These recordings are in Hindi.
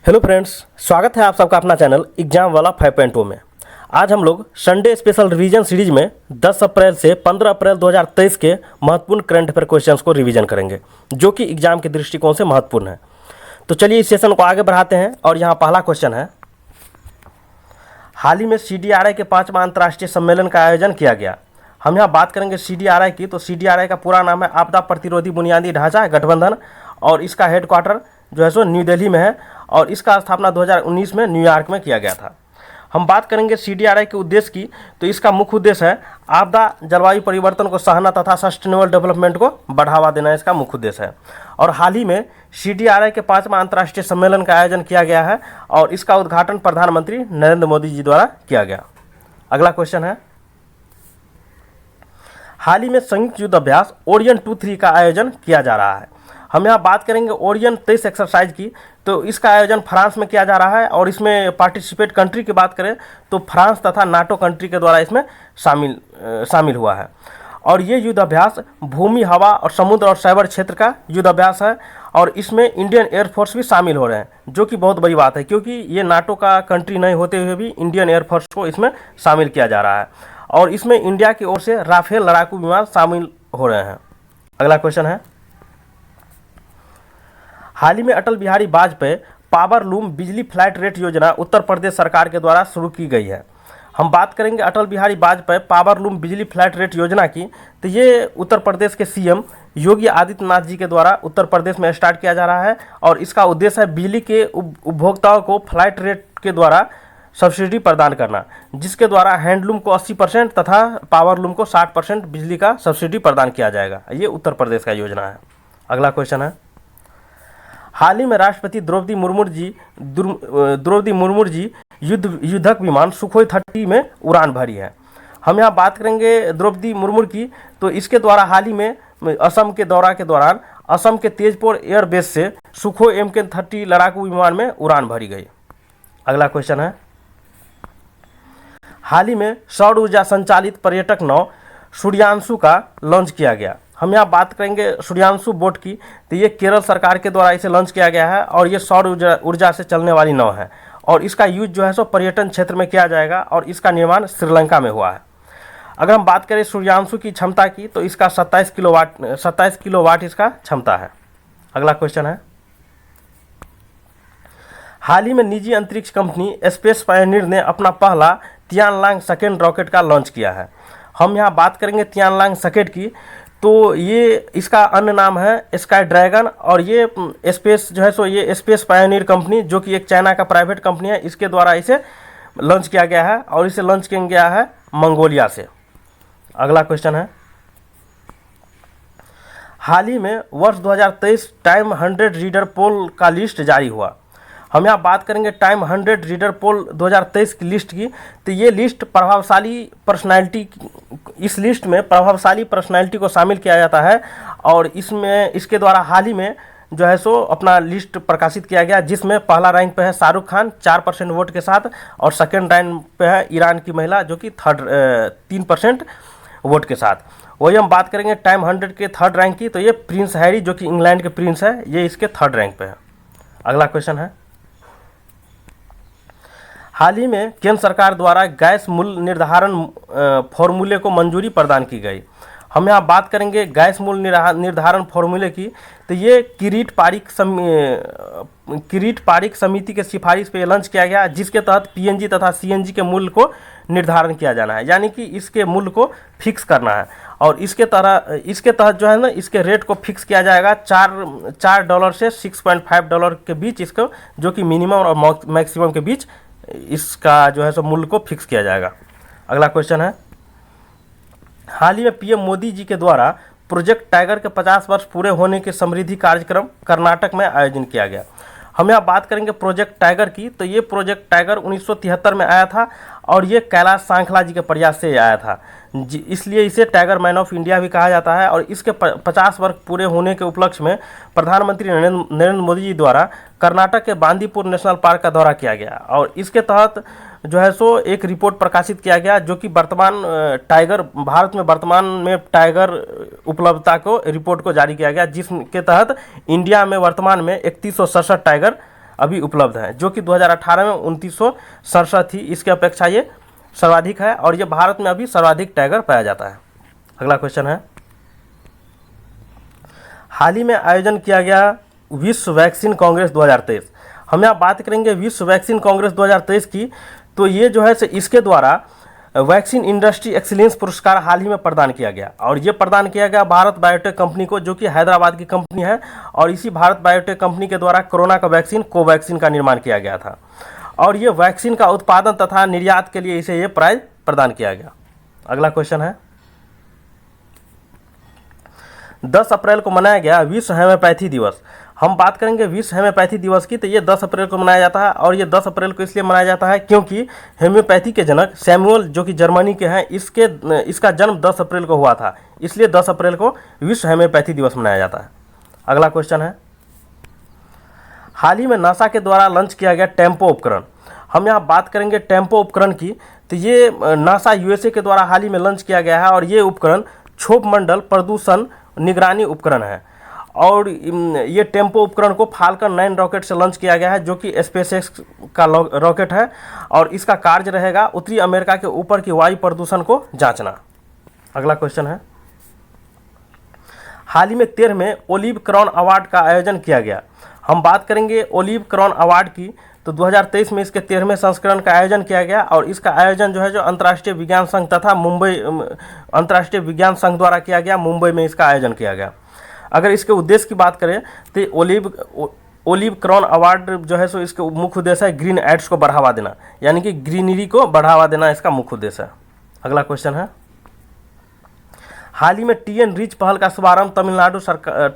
हेलो फ्रेंड्स, स्वागत है आप सबका अपना चैनल एग्जाम वाला 5.0 में। आज हम लोग संडे स्पेशल रिवीजन सीरीज में 10 अप्रैल से 15 अप्रैल 2023 के महत्वपूर्ण करंट अफेयर क्वेश्चंस को रिवीजन करेंगे, जो कि एग्जाम के दृष्टिकोण से महत्वपूर्ण है। तो चलिए इस सेशन को आगे बढ़ाते हैं और यहाँ पहला क्वेश्चन है। हाल ही में CDRI के 5वां अंतर्राष्ट्रीय सम्मेलन का आयोजन किया गया। हम यहाँ बात करेंगे CDRI की। तो CDRI का पूरा नाम है आपदा प्रतिरोधी बुनियादी ढांचा गठबंधन, और इसका हेडक्वार्टर जो है सो न्यू दिल्ली में है, और इसका स्थापना 2019 में न्यूयॉर्क में किया गया था। हम बात करेंगे CDRI के उद्देश्य की। तो इसका मुख्य उद्देश्य है आपदा, जलवायु परिवर्तन को सहना तथा सस्टेनेबल डेवलपमेंट को बढ़ावा देना, इसका मुख्य उद्देश्य है। और हाल ही में CDRI के 5वां अंतर्राष्ट्रीय सम्मेलन का आयोजन किया गया है, और इसका उद्घाटन प्रधानमंत्री नरेंद्र मोदी जी द्वारा किया गया। अगला क्वेश्चन है। हाल ही में संयुक्त युद्ध अभ्यास ओरियन 2-3 का आयोजन किया जा रहा है। हम यहाँ बात करेंगे ओरियन 23 एक्सरसाइज की। तो इसका आयोजन फ्रांस में किया जा रहा है, और इसमें पार्टिसिपेट कंट्री की बात करें तो फ्रांस तथा नाटो कंट्री के द्वारा इसमें शामिल हुआ है। और ये युद्ध अभ्यास भूमि, हवा और समुद्र और साइबर क्षेत्र का युद्ध अभ्यास है, और इसमें इंडियन एयरफोर्स भी शामिल हो रहे हैं, जो कि बहुत बड़ी बात है, क्योंकि ये नाटो का कंट्री नहीं होते हुए भी इंडियन एयरफोर्स को इसमें शामिल किया जा रहा है। और इसमें इंडिया की ओर से राफेल लड़ाकू विमान शामिल हो रहे हैं। अगला क्वेश्चन है। हाल ही में अटल बिहारी वाजपेयी पावर लूम बिजली फ्लैट रेट योजना उत्तर प्रदेश सरकार के द्वारा शुरू की गई है। हम बात करेंगे अटल बिहारी वाजपेयी पावर लूम बिजली फ्लैट रेट योजना की। तो ये उत्तर प्रदेश के CM योगी आदित्यनाथ जी के द्वारा उत्तर प्रदेश में स्टार्ट किया जा रहा है, और इसका उद्देश्य है बिजली के उपभोक्ताओं को फ्लैट रेट के द्वारा सब्सिडी प्रदान करना, जिसके द्वारा हैंडलूम को 80% तथा पावर लूम को 60% बिजली का सब्सिडी प्रदान किया जाएगा। ये उत्तर प्रदेश का योजना है। अगला क्वेश्चन है। हाल ही में राष्ट्रपति द्रौपदी मुर्मू जी युद्धक विमान सुखोई 30 में उड़ान भरी है। हम यहाँ बात करेंगे द्रौपदी मुर्मू की। तो इसके द्वारा हाल ही में असम के दौरा के दौरान असम के तेजपुर एयरबेस से सुखोई MK-30 लड़ाकू विमान में उड़ान भरी गई। अगला क्वेश्चन है। हाल ही में सौर ऊर्जा संचालित पर्यटक नाव सूर्यांशु का लॉन्च किया गया। हम यहाँ बात करेंगे सूर्यांशु बोट की। तो ये केरल सरकार के द्वारा इसे लॉन्च किया गया है, और ये सौर ऊर्जा से चलने वाली नाव है, और इसका यूज जो है सो पर्यटन क्षेत्र में किया जाएगा, और इसका निर्माण श्रीलंका में हुआ है। अगर हम बात करें सूर्यांशु की क्षमता की, तो इसका 27 किलोवाट इसका क्षमता है। अगला क्वेश्चन है। हाल ही में निजी अंतरिक्ष कंपनी स्पेस पायनियर ने अपना पहला तियानलांग सेकेंड रॉकेट का लॉन्च किया है। हम यहाँ बात करेंगे तियानलांग सेकेंड की। तो ये इसका अन्य नाम है स्काई ड्रैगन, और ये स्पेस जो है सो ये स्पेस पायनियर कंपनी, जो कि एक चाइना का प्राइवेट कंपनी है, इसके द्वारा इसे लॉन्च किया गया है, और इसे लॉन्च किया गया है मंगोलिया से। अगला क्वेश्चन है। हाल ही में वर्ष 2023 टाइम 100 रीडर पोल का लिस्ट जारी हुआ। हम यहाँ बात करेंगे टाइम 100 रीडर पोल 2023 की लिस्ट की। तो ये लिस्ट इस लिस्ट में प्रभावशाली पर्सनैलिटी को शामिल किया जाता है, और इसके द्वारा हाल ही में जो है सो अपना लिस्ट प्रकाशित किया गया, जिसमें पहला रैंक पे है शाहरुख खान 4% वोट के साथ, और सेकंड रैंक पे है ईरान की महिला, जो कि 3% वोट के साथ। वही हम बात करेंगे टाइम 100 के थर्ड रैंक की। तो ये प्रिंस हैरी, जो कि इंग्लैंड के प्रिंस है, ये इसके थर्ड रैंक पे है। अगला क्वेश्चन है। हाल ही में केंद्र सरकार द्वारा गैस मूल्य निर्धारण फॉर्मूले को मंजूरी प्रदान की गई। हम यहाँ बात करेंगे गैस मूल्य निर्धारण फॉर्मूले की। तो ये किरीट पारिक समिति के सिफारिश पे लॉन्च किया गया, जिसके तहत PNG तथा CNG के मूल्य को निर्धारण किया जाना है, यानी कि इसके मूल्य को फिक्स करना है। और इसके तहत जो है ना, इसके रेट को फिक्स किया जाएगा $4 से $6.5 के बीच इसको, जो कि मिनिमम और मैक्सिमम के बीच इसका जो है सो मूल्य को फिक्स किया जाएगा। अगला क्वेश्चन है। हाल ही में PM मोदी जी के द्वारा प्रोजेक्ट टाइगर के 50 वर्ष पूरे होने के समृद्धि कार्यक्रम कर्नाटक में आयोजन किया गया। हम यहाँ बात करेंगे प्रोजेक्ट टाइगर की। तो ये प्रोजेक्ट टाइगर 1973 में आया था, और ये कैलाश सांखला जी के प्रयास से आया था, इसलिए इसे टाइगर मैन ऑफ इंडिया भी कहा जाता है। और इसके 50 वर्ष पूरे होने के उपलक्ष्य में प्रधानमंत्री नरेंद्र मोदी जी द्वारा कर्नाटक के बांदीपुर नेशनल पार्क का दौरा किया गया, और इसके तहत जो है सो एक रिपोर्ट प्रकाशित किया गया, जो कि भारत में वर्तमान में टाइगर उपलब्धता को रिपोर्ट को जारी किया गया, जिसके तहत इंडिया में वर्तमान में 3167 टाइगर अभी उपलब्ध हैं, जो कि 2018 में 2967 थी। इसकी अपेक्षा ये सर्वाधिक है और ये भारत में अभी सर्वाधिक टाइगर पाया जाता है। अगला क्वेश्चन है, हाल ही में आयोजन किया गया विश्व वैक्सीन कांग्रेस 2023। हम यहाँ बात करेंगे विश्व वैक्सीन कांग्रेस 2023 की। तो ये जो है इसके द्वारा वैक्सीन इंडस्ट्री एक्सीलेंस पुरस्कार हाल ही में प्रदान किया गया और ये प्रदान किया गया भारत बायोटेक कंपनी को, जो कि हैदराबाद की कंपनी है। और इसी भारत बायोटेक कंपनी के द्वारा कोरोना का वैक्सीन कोवैक्सीन का निर्माण किया गया था और ये वैक्सीन का उत्पादन तथा निर्यात के लिए इसे ये प्राइज प्रदान किया गया। अगला क्वेश्चन है, 10 अप्रैल को मनाया गया विश्व होम्योपैथी दिवस। हम बात करेंगे विश्व होम्योपैथी दिवस की। तो ये 10 अप्रैल को मनाया जाता है और ये 10 अप्रैल को इसलिए मनाया जाता है क्योंकि होम्योपैथी के जनक सैमुअल, जो कि जर्मनी के हैं, इसका जन्म 10 अप्रैल को हुआ था, इसलिए 10 अप्रैल को विश्व होम्योपैथी दिवस मनाया जाता है। अगला क्वेश्चन है, हाल ही में नासा के द्वारा लॉन्च किया गया टेम्पो उपकरण। हम यहाँ बात करेंगे टेम्पो उपकरण की। तो ये नासा यूएसए के द्वारा हाल ही में लॉन्च किया गया है और ये उपकरण क्षोभ मंडल प्रदूषण निगरानी उपकरण है और ये टेम्पो उपकरण को फाल्कन 9 रॉकेट से लॉन्च किया गया है, जो कि स्पेसएक्स का रॉकेट है और इसका कार्य रहेगा उत्तरी अमेरिका के ऊपर की वायु प्रदूषण को जांचना। अगला क्वेश्चन है, हाल ही में 13वें ओलिव क्राउन अवार्ड का आयोजन किया गया। हम बात करेंगे ओलिव क्राउन अवार्ड की। तो 2023 में इसके 13वें संस्करण का आयोजन किया गया और इसका आयोजन जो है जो अंतर्राष्ट्रीय विज्ञान संघ तथा अंतर्राष्ट्रीय विज्ञान संघ द्वारा किया गया, मुंबई में इसका आयोजन किया गया। अगर इसके उद्देश्य की बात करें तो ओलिव क्राउन अवार्ड जो है सो इसके मुख्य उद्देश्य है ग्रीन एड्स को बढ़ावा देना, यानी कि ग्रीनरी को बढ़ावा देना इसका मुख्य उद्देश्य है। अगला क्वेश्चन है, हाल ही में टीएन रिच पहल का शुभारंभ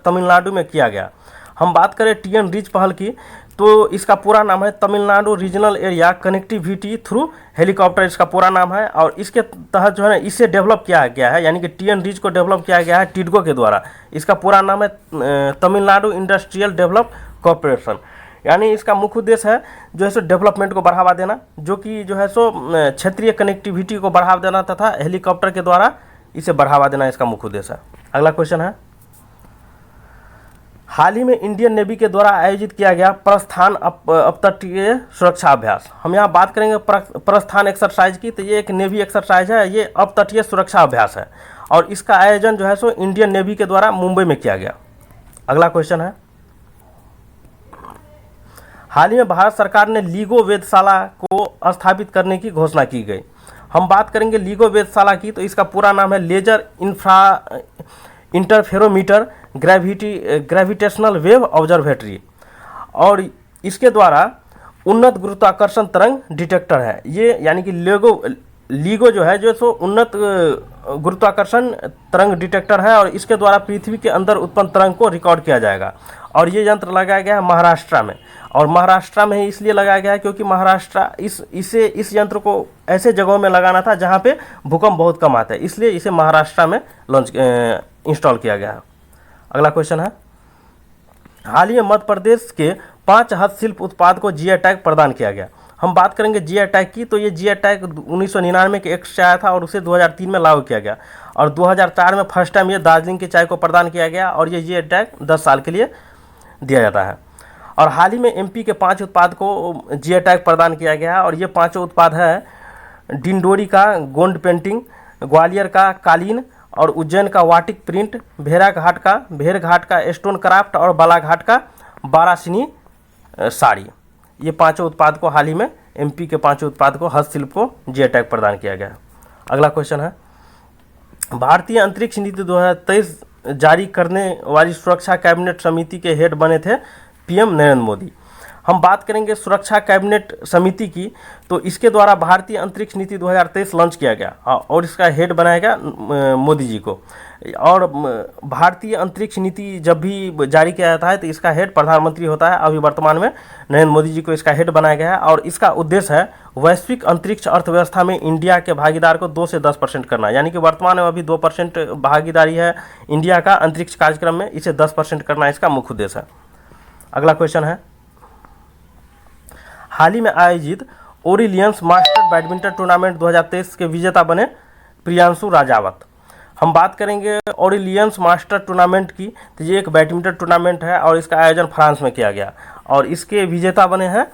तमिलनाडु में किया गया। हम बात करें टीएन रिच पहल की तो इसका पूरा नाम है Tamil Nadu regional area connectivity through helicopter, इसका पूरा नाम है और इसके तहत जो है ना इसे डेवलप किया गया है, यानी कि टीएन रिच को डेवलप किया गया है टिडको के द्वारा। इसका पूरा नाम है तमिलनाडु इंडस्ट्रियल डेवलप कॉरपोरेशन, यानी इसका मुख्य उद्देश्य है जो है सो डेवलपमेंट को बढ़ावा देना, जो कि जो है सो क्षेत्रीय कनेक्टिविटी को बढ़ावा देना तथा हेलीकॉप्टर के द्वारा इसे बढ़ावा देना इसका मुख्य उद्देश्य है। अगला क्वेश्चन है, हाल ही में इंडियन नेवी के द्वारा आयोजित किया गया प्रस्थान अपतटीय सुरक्षा अभ्यास। हम यहाँ बात करेंगे प्रस्थान एक्सरसाइज की। तो ये एक नेवी एक्सरसाइज है, ये अपतटीय सुरक्षा अभ्यास है और इसका आयोजन जो है सो इंडियन नेवी के द्वारा मुंबई में किया गया। अगला क्वेश्चन है, हाल ही में भारत सरकार ने लीगो वेधशाला को स्थापित करने की घोषणा की गई। हम बात करेंगे लीगो वेधशाला की। तो इसका पूरा नाम है laser interferometer gravitational wave observatory और इसके द्वारा उन्नत गुरुत्वाकर्षण तरंग डिटेक्टर है ये, यानी कि लीगो जो है जो सो उन्नत गुरुत्वाकर्षण तरंग डिटेक्टर है और इसके द्वारा पृथ्वी के अंदर उत्पन्न तरंग को रिकॉर्ड किया जाएगा। और ये यंत्र लगाया गया है महाराष्ट्र में और महाराष्ट्र में ही इसलिए लगाया गया है क्योंकि महाराष्ट्र इस यंत्र को ऐसे जगहों में लगाना था जहाँ पे भूकंप बहुत कम आते हैं, इसलिए इसे महाराष्ट्र में इंस्टॉल किया गया है। अगला क्वेश्चन है, हाल ही में मध्य प्रदेश के 5 हस्तशिल्प उत्पाद को जीआई टैग प्रदान किया गया। हम बात करेंगे जीआई टैग की। तो ये जीआई टैग 1999 के एक्ट से आया था और उसे 2003 में लागू किया गया और 2004 में फर्स्ट टाइम ये दार्जिलिंग की चाय को प्रदान किया गया और ये जीआई टैग 10 साल के लिए दिया जाता है। और हाल ही में एमपी के 5 उत्पाद को जीआई टैग प्रदान किया गया है और ये 5 उत्पाद है डिंडोरी का गोंड पेंटिंग, ग्वालियर का कालीन और उज्जैन का वाटिक प्रिंट, भेड़घाट का स्टोन क्राफ्ट और बालाघाट का बारासिनी साड़ी। ये 5 उत्पाद को हाल ही में एमपी के 5 उत्पाद को हस्तशिल्प को जीआई टैग प्रदान किया गया। अगला क्वेश्चन है, भारतीय अंतरिक्ष नीति 2023 जारी करने वाली सुरक्षा कैबिनेट समिति के हेड बने थे पीएम नरेंद्र मोदी। हम बात करेंगे सुरक्षा कैबिनेट समिति की। तो इसके द्वारा भारतीय अंतरिक्ष नीति 2023 लॉन्च किया गया और इसका हेड बनाया गया मोदी जी को। और भारतीय अंतरिक्ष नीति जब भी जारी किया जाता है तो इसका हेड प्रधानमंत्री होता है। अभी वर्तमान में नरेंद्र मोदी जी को इसका हेड बनाया गया है और इसका उद्देश्य है वैश्विक अंतरिक्ष अर्थव्यवस्था में इंडिया के भागीदार को 2 से 10% करना, यानी कि वर्तमान में अभी 2% भागीदारी है इंडिया का अंतरिक्ष कार्यक्रम में, इसे 10% करना इसका मुख्य उद्देश्य है। अगला क्वेश्चन है, हाल ही में आयोजित ओरिलियंस मास्टर बैडमिंटन टूर्नामेंट 2023 के विजेता बने प्रियांशु राजावत। हम बात करेंगे ओरिलियंस मास्टर टूर्नामेंट की। तो ये एक बैडमिंटन टूर्नामेंट है और इसका आयोजन फ्रांस में किया गया और इसके विजेता बने हैं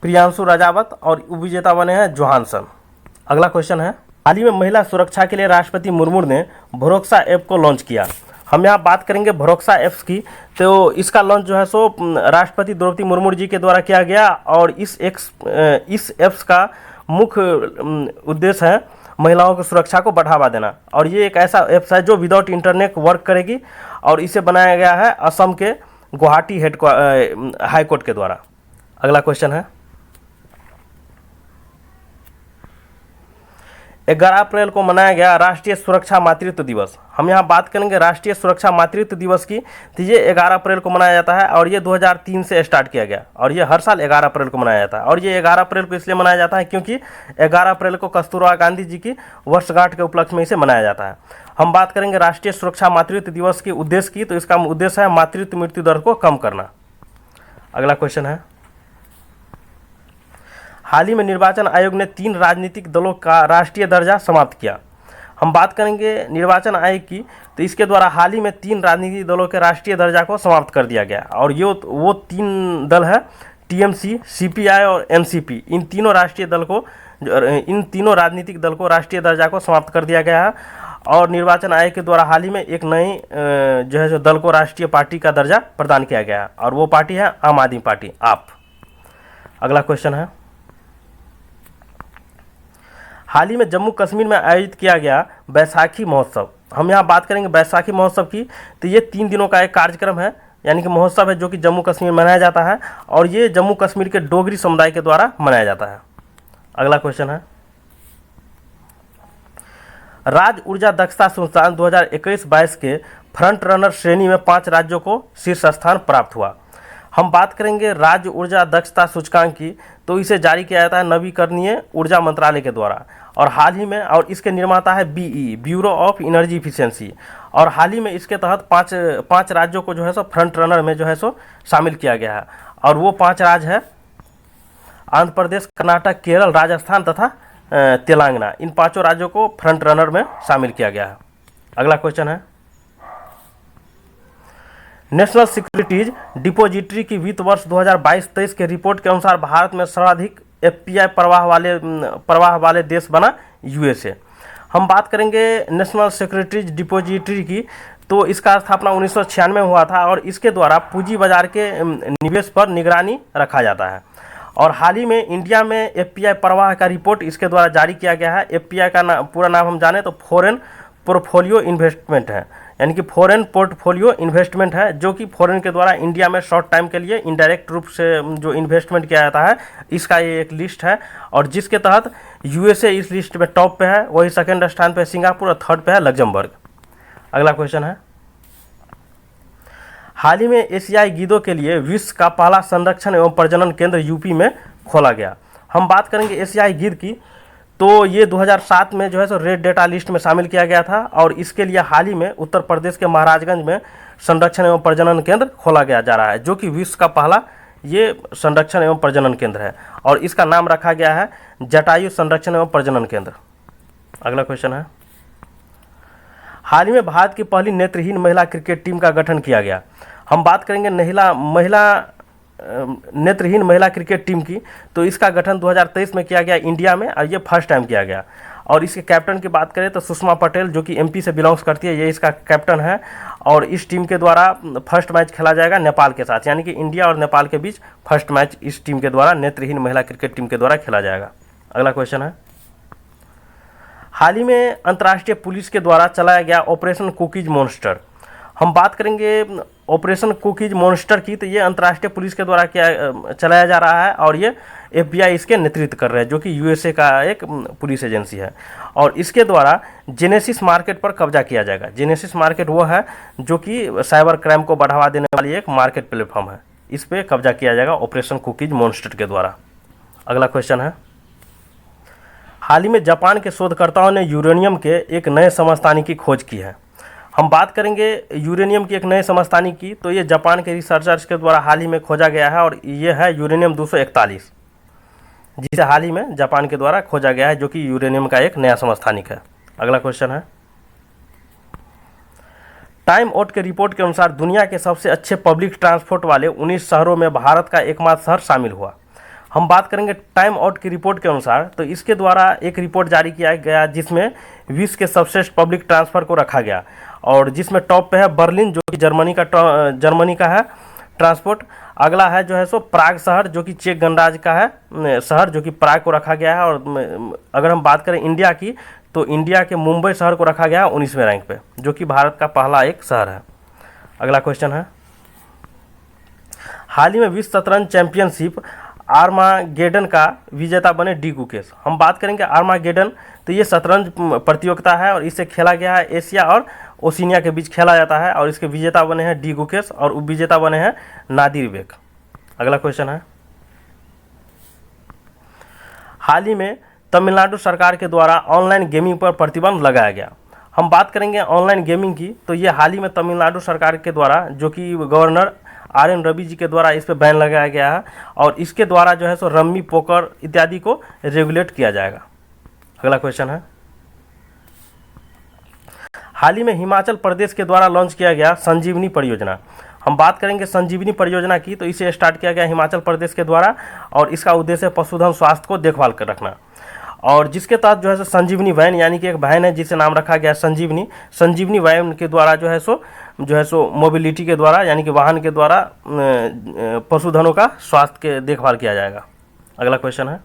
प्रियांशु राजावत और उपविजेता बने हैं जोहानसन। अगला क्वेश्चन है, हाल ही में महिला सुरक्षा के लिए राष्ट्रपति मुर्मू ने भरोसा ऐप को लॉन्च किया। हम यहाँ बात करेंगे भरोसा ऐप्स की। तो इसका लॉन्च जो है सो राष्ट्रपति द्रौपदी मुर्मू जी के द्वारा किया गया और इस ऐप्स का मुख्य उद्देश्य है महिलाओं की सुरक्षा को बढ़ावा देना। और ये एक ऐसा ऐप्स है जो विदाउट इंटरनेट वर्क करेगी और इसे बनाया गया है असम के गुवाहाटी हाई कोर्ट के द्वारा। अगला क्वेश्चन है, 11 अप्रैल को मनाया गया राष्ट्रीय सुरक्षा मातृत्व दिवस। हम यहाँ बात करेंगे राष्ट्रीय सुरक्षा मातृत्व दिवस की। तो ये 11 अप्रैल को मनाया जाता है और ये 2003 से स्टार्ट किया गया और ये हर साल 11 अप्रैल को मनाया जाता है। और ये 11 अप्रैल को इसलिए मनाया जाता है क्योंकि 11 अप्रैल को कस्तूरबा गांधी जी की वर्षगांठ के उपलक्ष्य में इसे मनाया जाता है। हम बात करेंगे राष्ट्रीय सुरक्षा मातृत्व दिवस के उद्देश्य की। तो इसका उद्देश्य है मातृत्व मृत्यु दर को कम करना। अगला क्वेश्चन है, हाल ही में निर्वाचन आयोग ने 3 राजनीतिक दलों का राष्ट्रीय दर्जा समाप्त किया। हम बात करेंगे निर्वाचन आयोग की। तो इसके द्वारा हाल ही में 3 राजनीतिक दलों के राष्ट्रीय दर्जा को समाप्त कर दिया गया और ये वो 3 दल है टीएमसी, सीपीआई और एनसीपी। इन तीनों राजनीतिक दल को राष्ट्रीय दर्जा को समाप्त कर दिया गया है और निर्वाचन आयोग के द्वारा हाल ही में एक नई जो दल को राष्ट्रीय पार्टी का दर्जा प्रदान किया गया है और वो पार्टी है आम आदमी पार्टी, आप। अगला क्वेश्चन है, हाल ही में जम्मू कश्मीर में आयोजित किया गया बैसाखी महोत्सव। हम यहाँ बात करेंगे बैसाखी महोत्सव की। तो ये 3 दिनों का एक कार्यक्रम है, यानी कि महोत्सव है जो कि जम्मू कश्मीर में मनाया जाता है और ये जम्मू कश्मीर के डोगरी समुदाय के द्वारा मनाया जाता है। अगला क्वेश्चन है, राज्य ऊर्जा दक्षता सूचकांक 2021-22 के फ्रंट रनर श्रेणी में 5 राज्यों को शीर्ष स्थान प्राप्त हुआ। हम बात करेंगे राज्य ऊर्जा दक्षता सूचकांक की। तो इसे जारी किया जाता है नवीकरणीय ऊर्जा मंत्रालय के द्वारा और हाल ही में, और इसके निर्माता है BE, bureau of energy efficiency. और हाल ही में इसके तहत 5 राज्यों को जो है सो फ्रंट रनर में जो है सो शामिल किया गया है और वो 5 राज्य है आंध्र प्रदेश, कर्नाटक, केरल, राजस्थान तथा तेलंगाना। इन 5 राज्यों को फ्रंट रनर में शामिल किया गया है। अगला क्वेश्चन है, नेशनल सिक्योरिटीज डिपॉजिटरी की वित्त वर्ष 2022-23 के रिपोर्ट के अनुसार भारत में सर्वाधिक एफपीआई प्रवाह वाले देश बना यूएसए। हम बात करेंगे नेशनल सिक्योरिटीज डिपॉजिटरी की। तो इसका स्थापना 1996 में हुआ था और इसके द्वारा पूंजी बाजार के निवेश पर निगरानी रखा जाता है। और हाल ही में इंडिया में एफपीआई प्रवाह का रिपोर्ट इसके द्वारा जारी किया गया है। एफपीआई का पूरा नाम हम जाने तो फॉरेन पोर्टफोलियो इन्वेस्टमेंट है, यानी कि फॉरेन पोर्टफोलियो इन्वेस्टमेंट है जो कि फॉरेन के द्वारा इंडिया में शॉर्ट टाइम के लिए इनडायरेक्ट रूप से जो इन्वेस्टमेंट किया जाता है, इसका ये एक लिस्ट है और जिसके तहत यूएसए इस लिस्ट में टॉप पे है, वही सेकंड स्थान पे सिंगापुर और थर्ड पे है लग्जमबर्ग। अगला क्वेश्चन है, हाल ही में एशियाई गीदों के लिए विश्व का पहला संरक्षण एवं प्रजनन केंद्र यूपी में खोला गया। हम बात करेंगे एशियाई गीद की। तो ये 2007 में जो है सो रेड डेटा लिस्ट में शामिल किया गया था और इसके लिए हाल ही में उत्तर प्रदेश के महाराजगंज में संरक्षण एवं प्रजनन केंद्र खोला गया जा रहा है जो कि विश्व का पहला ये संरक्षण एवं प्रजनन केंद्र है और इसका नाम रखा गया है जटायु संरक्षण एवं प्रजनन केंद्र। अगला क्वेश्चन है, हाल ही में भारत की पहली नेत्रहीन महिला क्रिकेट टीम का गठन किया गया। हम बात करेंगे नेत्रहीन महिला क्रिकेट टीम की। तो इसका गठन 2023 में किया गया इंडिया में और ये फर्स्ट टाइम किया गया और इसके कैप्टन की बात करें तो सुषमा पटेल जो कि एमपी से बिलोंग्स करती है, ये इसका कैप्टन है और इस टीम के द्वारा फर्स्ट मैच खेला जाएगा नेपाल के साथ, यानी कि इंडिया और नेपाल के बीच फर्स्ट मैच इस टीम के द्वारा नेत्रहीन महिला क्रिकेट टीम के द्वारा खेला जाएगा। अगला क्वेश्चन है, हाल ही में अंतर्राष्ट्रीय पुलिस के द्वारा चलाया गया ऑपरेशन कुकीज मॉन्स्टर। हम बात करेंगे ऑपरेशन कुकीज मॉन्स्टर की। तो ये अंतर्राष्ट्रीय पुलिस के द्वारा चलाया जा रहा है और ये एफबीआई इसके नेतृत्व कर रहे हैं जो कि यूएसए का एक पुलिस एजेंसी है और इसके द्वारा जेनेसिस मार्केट पर कब्जा किया जाएगा। जेनेसिस मार्केट वो है जो कि साइबर क्राइम को बढ़ावा देने वाली एक मार्केट प्लेटफॉर्म है, इस पर कब्जा किया जाएगा ऑपरेशन कुकीज मॉन्स्टर के द्वारा। अगला क्वेश्चन है, हाल ही में जापान के शोधकर्ताओं ने यूरेनियम के एक नए समस्थानिक की खोज की है। हम बात करेंगे यूरेनियम की एक नए समस्थानिक की। तो ये जापान के रिसर्चर्स के द्वारा हाल ही में खोजा गया है और ये है यूरेनियम 241, जिसे हाल ही में जापान के द्वारा खोजा गया है जो कि यूरेनियम का एक नया समस्थानिक है। अगला क्वेश्चन है, टाइम आउट के रिपोर्ट के अनुसार दुनिया के सबसे अच्छे पब्लिक ट्रांसपोर्ट वाले 19 शहरों में भारत का एकमात्र शहर शामिल हुआ। हम बात करेंगे टाइम आउट की रिपोर्ट के अनुसार, तो इसके द्वारा एक रिपोर्ट जारी किया गया जिसमें विश्व के सर्वश्रेष्ठ पब्लिक ट्रांसफर को रखा गया, और जिसमें टॉप पे है बर्लिन जो कि जर्मनी का है ट्रांसपोर्ट। अगला है जो है सो प्राग शहर जो कि चेक गणराज्य का है शहर, जो कि प्राग को रखा गया है। और अगर हम बात करें इंडिया की, तो इंडिया के मुंबई शहर को रखा गया है 19वें रैंक पे, जो कि भारत का पहला एक शहर है। अगला क्वेश्चन है, हाल ही में विश्व शतरंज चैंपियनशिप आर्मागेडन का विजेता बने डी गुकेश। हम बात करेंगे आर्मागेडन, तो ये शतरंज प्रतियोगिता है और इसे खेला गया है एशिया और ओशिनिया के बीच खेला जाता है, और इसके विजेता बने हैं डी गुकेश और उपविजेता बने हैं नादिर बेग। अगला क्वेश्चन है, हाल ही में तमिलनाडु सरकार के द्वारा ऑनलाइन गेमिंग पर प्रतिबंध लगाया गया। हम बात करेंगे ऑनलाइन गेमिंग की, तो ये हाल ही में तमिलनाडु सरकार के द्वारा, जो कि गवर्नर RN रवि जी के द्वारा इस पर बैन लगाया गया है, और इसके द्वारा जो है सो रम्मी, पोकर इत्यादि को रेगुलेट किया जाएगा। अगला क्वेश्चन है, हाल ही में हिमाचल प्रदेश के द्वारा लॉन्च किया गया संजीवनी परियोजना। हम बात करेंगे संजीवनी परियोजना की, तो इसे स्टार्ट किया गया हिमाचल प्रदेश के द्वारा, और इसका उद्देश्य पशुधन स्वास्थ्य को देखभाल कर रखना, और जिसके तहत जो है सो संजीवनी वैन, यानी कि एक वैन है जिसे नाम रखा गया संजीवनी वैन के द्वारा जो है सो मोबिलिटी के द्वारा, यानी कि वाहन के द्वारा पशुधनों का स्वास्थ्य के देखभाल किया जाएगा। अगला क्वेश्चन है,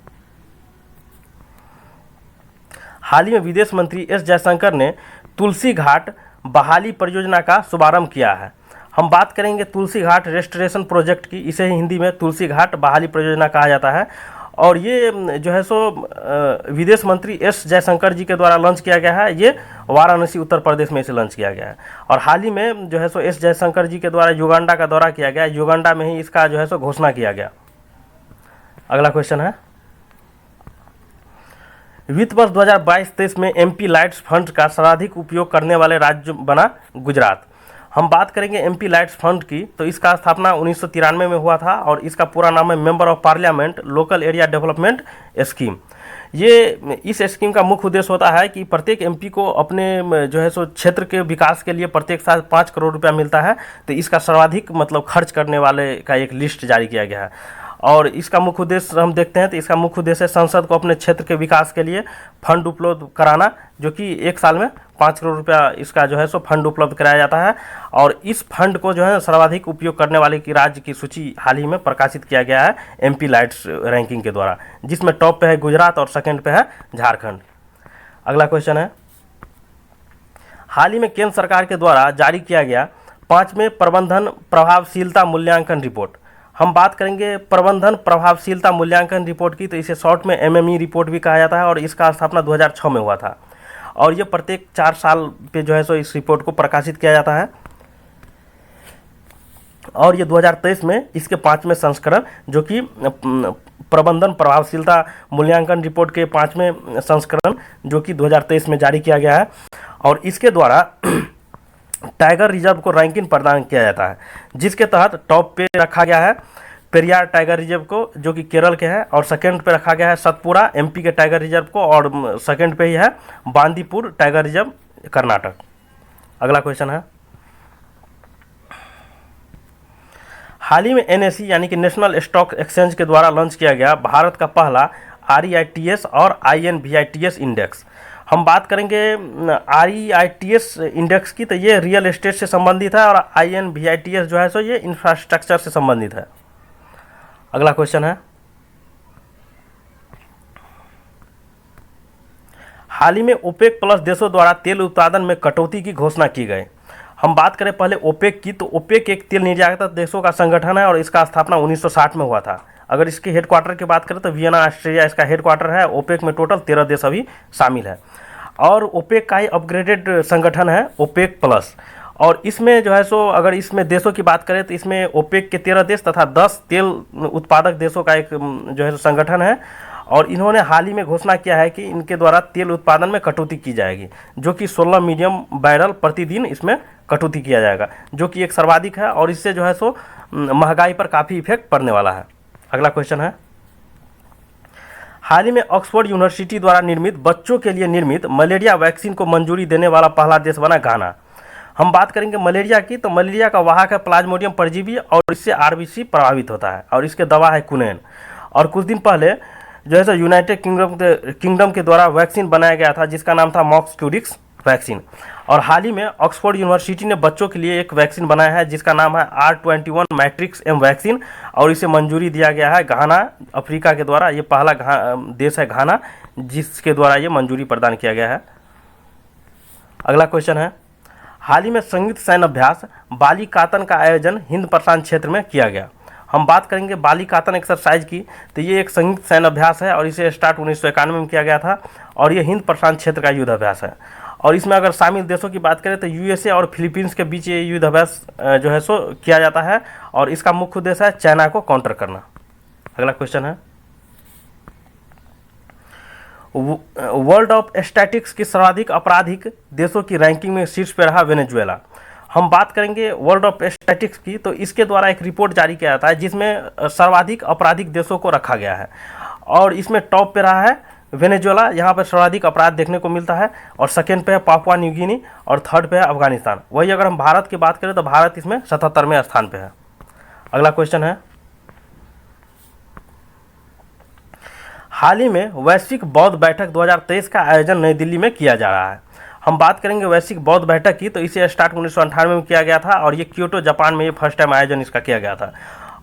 हाल ही में विदेश मंत्री एस जयशंकर ने तुलसी घाट बहाली परियोजना का शुभारंभ किया है। हम बात करेंगे तुलसी घाट रेस्टोरेशन प्रोजेक्ट की, इसे हिंदी में तुलसी घाट बहाली परियोजना कहा जाता है, और ये जो है सो विदेश मंत्री एस जयशंकर जी के द्वारा लॉन्च किया गया है। ये वाराणसी उत्तर प्रदेश में इसे लॉन्च किया गया है, और हाल ही में जो है सो एस जयशंकर जी के द्वारा युगांडा का दौरा किया गया, युगांडा में ही इसका जो है सो घोषणा किया गया। अगला क्वेश्चन है, वित्त वर्ष 2022-23 में MP लाइट्स फंड का सर्वाधिक उपयोग करने वाले राज्य बना गुजरात। हम बात करेंगे MP लाइट्स फंड की, तो इसका स्थापना 1993 में हुआ था, और इसका पूरा नाम है member of parliament local area development scheme. ये इस स्कीम का मुख्य उद्देश्य होता है कि प्रत्येक MP को अपने जो है सो क्षेत्र के विकास के लिए प्रत्येक साल 5 करोड़ रुपया मिलता है, तो इसका सर्वाधिक मतलब खर्च करने वाले का एक लिस्ट जारी किया गया है। और इसका मुख्य उद्देश्य हम देखते हैं, तो इसका मुख्य उद्देश्य संसद को अपने क्षेत्र के विकास के लिए फंड उपलब्ध कराना, जो कि एक साल में 5 करोड़ रुपया इसका जो है सो फंड उपलब्ध कराया जाता है। और इस फंड को जो है सर्वाधिक उपयोग करने वाले की राज्य की सूची हाल ही में प्रकाशित किया गया है MP लाइट्स रैंकिंग के द्वारा, जिसमें टॉप पे है गुजरात और सेकंड पे है झारखंड। अगला क्वेश्चन है, हाल ही में केंद्र सरकार के द्वारा जारी किया गया 5वें प्रबंधन प्रभावशीलता मूल्यांकन रिपोर्ट। हम बात करेंगे प्रबंधन प्रभावशीलता मूल्यांकन रिपोर्ट की, तो इसे शॉर्ट में MME रिपोर्ट भी कहा जाता है, और इसका स्थापना 2006 में हुआ था, और ये प्रत्येक 4 साल पे जो है सो इस रिपोर्ट को प्रकाशित किया जाता है, और ये 2023 में इसके 5वें संस्करण, जो कि प्रबंधन प्रभावशीलता मूल्यांकन रिपोर्ट के 5वें संस्करण, जो कि 2023 में जारी किया गया है, और इसके द्वारा टाइगर रिजर्व को रैंकिंग प्रदान किया जाता है, जिसके तहत टॉप पे रखा गया है पेरियार टाइगर रिजर्व को, जो कि केरल के है, और सेकंड पे रखा गया है सतपुरा MP के टाइगर रिजर्व को, और सेकंड पे ही है बांदीपुर टाइगर रिजर्व कर्नाटक। अगला क्वेश्चन है, हाल ही में NSE यानी कि नेशनल स्टॉक एक्सचेंज के द्वारा लॉन्च किया गया भारत का पहला REITs और INVITS इंडेक्स। हम बात करेंगे REITs इंडेक्स की, तो ये रियल एस्टेट से संबंधित है, और INVITS जो है सो ये इंफ्रास्ट्रक्चर से संबंधित है। अगला क्वेश्चन है, हाल ही में OPEC प्लस देशों द्वारा तेल उत्पादन में कटौती की घोषणा की गई। हम बात करें पहले OPEC की, तो OPEC एक तेल निर्यातक देशों का संगठन है, और इसका स्थापना 1960 में हुआ था। अगर इसके हेडक्वार्टर की बात करें तो वियना ऑस्ट्रिया इसका हेडक्वार्टर है। OPEC में टोटल 13 देश अभी शामिल है, और OPEC का ही अपग्रेडेड संगठन है OPEC प्लस। और इसमें जो है सो अगर इसमें देशों की बात करें तो इसमें OPEC के 13 देश तथा 10 तेल उत्पादक देशों का एक जो है संगठन है, और इन्होंने हाल ही में घोषणा किया है कि इनके द्वारा तेल उत्पादन में कटौती की जाएगी, जो कि 16 मिलियन बैरल प्रतिदिन इसमें कटौती किया जाएगा, जो कि एक सर्वाधिक है, और इससे जो है सो महंगाई पर काफ़ी इफेक्ट पड़ने वाला है। अगला क्वेश्चन है, हाल ही में ऑक्सफोर्ड यूनिवर्सिटी द्वारा निर्मित बच्चों के लिए निर्मित मलेरिया वैक्सीन को मंजूरी देने वाला पहला देश बना घाना। हम बात करेंगे मलेरिया की, तो मलेरिया का वाहक है प्लाज्मोडियम परजीवी और इससे आरबीसी प्रभावित होता है और इसके दवा है कुनेन। और कुछ दिन पहले जो है सो यूनाइटेड किंगडम के द्वारा वैक्सीन बनाया गया था जिसका नाम था मॉक्सक्यूरिक्स वैक्सीन। और हाल ही में ऑक्सफोर्ड यूनिवर्सिटी ने बच्चों के लिए एक वैक्सीन बनाया है जिसका नाम है R21 मैट्रिक्स एम वैक्सीन और इसे मंजूरी दिया गया है घाना अफ्रीका के द्वारा। ये पहला देश है घाना जिसके द्वारा ये मंजूरी प्रदान किया गया है। अगला क्वेश्चन है, हाल ही में संयुक्त सैन्य अभ्यास बालिकातन का आयोजन हिंद प्रशांत क्षेत्र में किया गया। हम बात करेंगे बालिकातन एक्सरसाइज की, तो ये एक संयुक्त सैन्य अभ्यास है और इसे स्टार्ट 1991 में किया गया था और ये हिंद प्रशांत क्षेत्र का युद्ध अभ्यास है। और इसमें अगर शामिल देशों की बात करें तो यूएसए और फिलीपींस के बीच ये युद्ध अभ्यास जो है सो किया जाता है और इसका मुख्य उद्देश्य है चाइना को काउंटर करना। अगला क्वेश्चन है, वर्ल्ड ऑफ स्टैटिक्स की सर्वाधिक आपराधिक देशों की रैंकिंग में शीर्ष पे रहा वेनेजुएला। हम बात करेंगे वर्ल्ड ऑफ स्टैटिक्स की, तो इसके द्वारा एक रिपोर्ट जारी किया जाता है जिसमें सर्वाधिक आपराधिक देशों को रखा गया है और इसमें टॉप पे रहा है वेनेजुएला, यहाँ पर सर्वाधिक अपराध देखने को मिलता है और सेकेंड पे है पापुआ न्यू गिनी और थर्ड पे है अफगानिस्तान। वही अगर हम भारत की बात करें तो भारत इसमें 77वें स्थान पे है। अगला क्वेश्चन है, हाल ही में वैश्विक बौद्ध बैठक 2023 का आयोजन नई दिल्ली में किया जा रहा है। हम बात करेंगे वैश्विक बौद्ध बैठक की, तो इसे स्टार्ट 1998 में किया गया था और ये क्योटो जापान में ये फर्स्ट टाइम आयोजन इसका किया गया था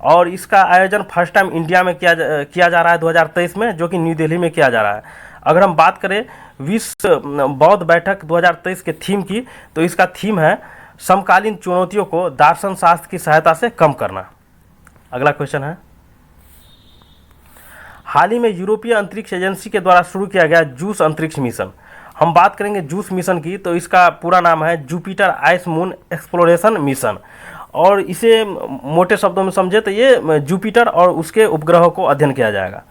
और इसका आयोजन फर्स्ट टाइम इंडिया में किया जा रहा है 2023 में, जो कि न्यू दिल्ली में किया जा रहा है। अगर हम बात करें विश्व बौद्ध बैठक 2023 के थीम की, तो इसका थीम है समकालीन चुनौतियों को दर्शन शास्त्र की सहायता से कम करना। अगला क्वेश्चन है, हाल ही में यूरोपीय अंतरिक्ष एजेंसी के द्वारा शुरू किया गया जूस अंतरिक्ष मिशन। हम बात करेंगे जूस मिशन की, तो इसका पूरा नाम है Jupiter ice moon exploration mission और इसे मोटे शब्दों में समझे तो ये जुपिटर और उसके उपग्रहों को अध्ययन किया जाएगा।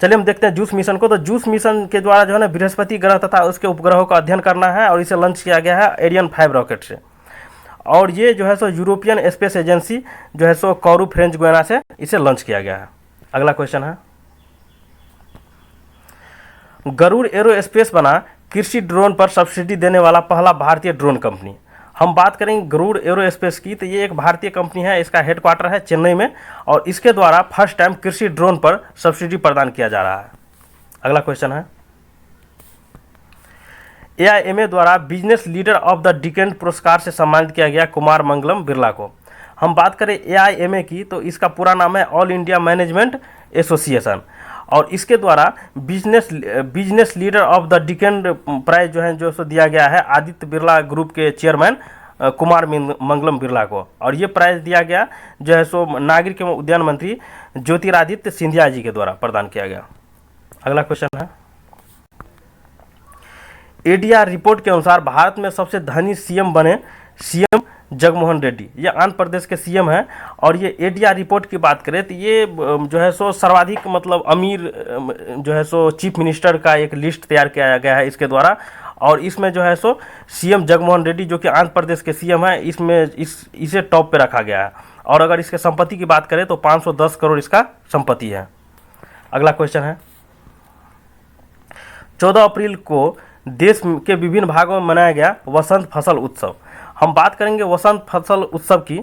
चलिए हम देखते हैं जूस मिशन को। तो जूस मिशन के द्वारा जो है ना बृहस्पति ग्रह तथा उसके उपग्रहों का अध्ययन करना है और इसे लॉन्च किया गया है एरियन 5 रॉकेट से और ये जो है सो यूरोपियन स्पेस एजेंसी जो है सो कोरू फ्रेंच गुयाना से इसे लॉन्च किया गया है। अगला क्वेश्चन है, गरुड़ एरोस्पेस बना कृषि ड्रोन पर सब्सिडी देने वाला पहला भारतीय ड्रोन कंपनी। हम बात करेंगे गरुड़ एरोस्पेस की, तो ये एक भारतीय कंपनी है, इसका हेडक्वार्टर है चेन्नई में और इसके द्वारा फर्स्ट टाइम कृषि ड्रोन पर सब्सिडी प्रदान किया जा रहा है। अगला क्वेश्चन है, AIMA द्वारा business leader of the decade पुरस्कार से सम्मानित किया गया कुमार मंगलम बिरला को। हम बात करें AIMA की, तो इसका पूरा नाम है ऑल इंडिया मैनेजमेंट एसोसिएशन और इसके द्वारा business leader of the decade prize जो है जो सो दिया गया है आदित्य बिरला ग्रुप के चेयरमैन कुमार मंगलम बिरला को और ये प्राइज दिया गया जो है सो नागरिक एवं उद्यान मंत्री ज्योतिरादित्य सिंधिया जी के द्वारा प्रदान किया गया। अगला क्वेश्चन है, ADR रिपोर्ट के अनुसार भारत में सबसे धनी सीएम बने सीएम जगनमोहन रेड्डी। ये आंध्र प्रदेश के सीएम हैं और ये ADR रिपोर्ट की बात करें तो ये जो है सो सर्वाधिक मतलब अमीर जो है सो चीफ मिनिस्टर का एक लिस्ट तैयार किया गया है इसके द्वारा और इसमें जो है सो सीएम जगनमोहन रेड्डी जो कि आंध्र प्रदेश के सीएम है इसमें इसे टॉप पे रखा गया है और अगर इसके संपत्ति की बात करें तो 510 करोड़ इसका संपत्ति है। अगला क्वेश्चन है, 14 अप्रैल को देश के विभिन्न भागों में मनाया गया वसंत फसल उत्सव। हम बात करेंगे वसंत फसल उत्सव की।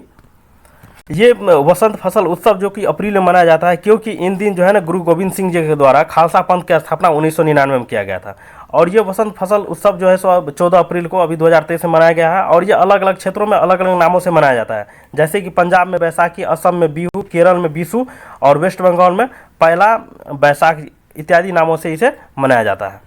ये वसंत फसल उत्सव जो कि अप्रैल में मनाया जाता है क्योंकि इन दिन जो है ना गुरु गोविंद सिंह जी के द्वारा खालसा पंथ की स्थापना 1999 में किया गया था और ये वसंत फसल उत्सव जो है सो 14 अप्रैल को अभी 2023 में मनाया गया है और ये अलग अलग क्षेत्रों में अलग अलग नामों से मनाया जाता है, जैसे कि पंजाब में बैसाखी, असम में बिहू, केरल में बिशु और वेस्ट बंगाल में पहला बैसाख इत्यादि नामों से इसे मनाया जाता है।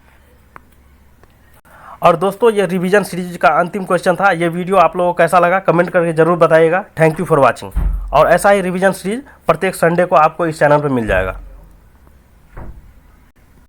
और दोस्तों ये रिवीजन सीरीज का अंतिम क्वेश्चन था। ये वीडियो आप लोगों को कैसा लगा कमेंट करके जरूर बताइएगा। थैंक यू फॉर वाचिंग और ऐसा ही रिवीजन सीरीज प्रत्येक संडे को आपको इस चैनल पर मिल जाएगा।